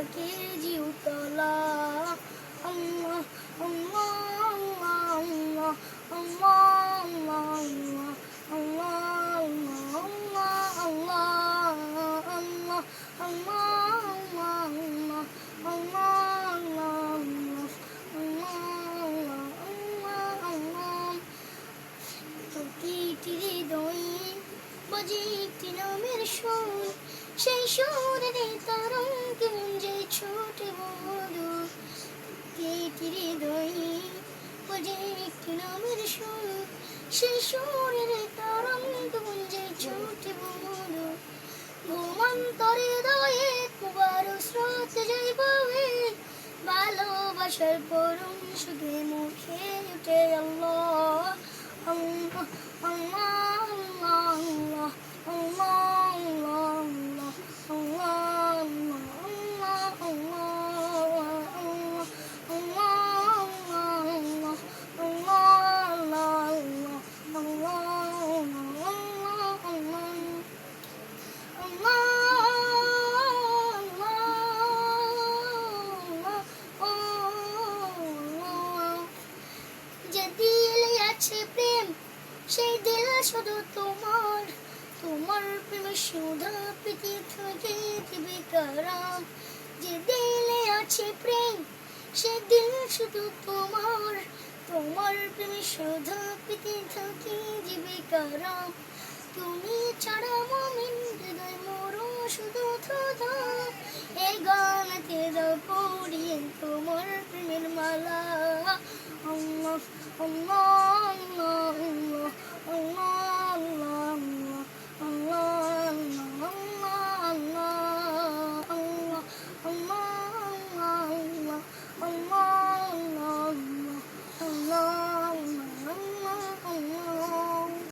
থাকে জিউতলা। আল্লাহ আল্লাহ আল্লাহ আল্লাহ আল্লাহ আল্লাহ আল্লাহ আল্লাহ আল্লাহ। প্রতিটি হৃদয়ে বাজে একটি নামের সুর, সেই সুরের তরঙ্গে গুঞ্জে ছোটে মধুর। প্রতিটি হৃদয়ে বাজে একটি নামের সুর, সেই সুরের তরঙ্গে গুঞ্জে ছোটে মধুর। ঘুমন্তরে হৃদয়ে তোমার স্রোত যাই বয়ে, ভালোবাসার পরম সুখে মুখে উঠে আল্লাহ আল্লাহ আল্লাহ আল্লাহ যে দিলে আছে প্রেম, সেই দিল শুধু তোমার। তোমার প্রেমে সুধা পেতে থাকে দিবে কারাম। যে দিলে আছে প্রেম, সেই দিল শুধু তোমার। তোমার প্রেমে সুধা পেতে থাকে দিবে কারাম। তুমি ছাড়া মুমিন হৃদয় মোরো শুধু থোথা। এই গানকে দাও পড়িয়ে তোমার প্রেমের মালা। আল্লাহ আল্লাহ আল্লাহ আল্লাহ।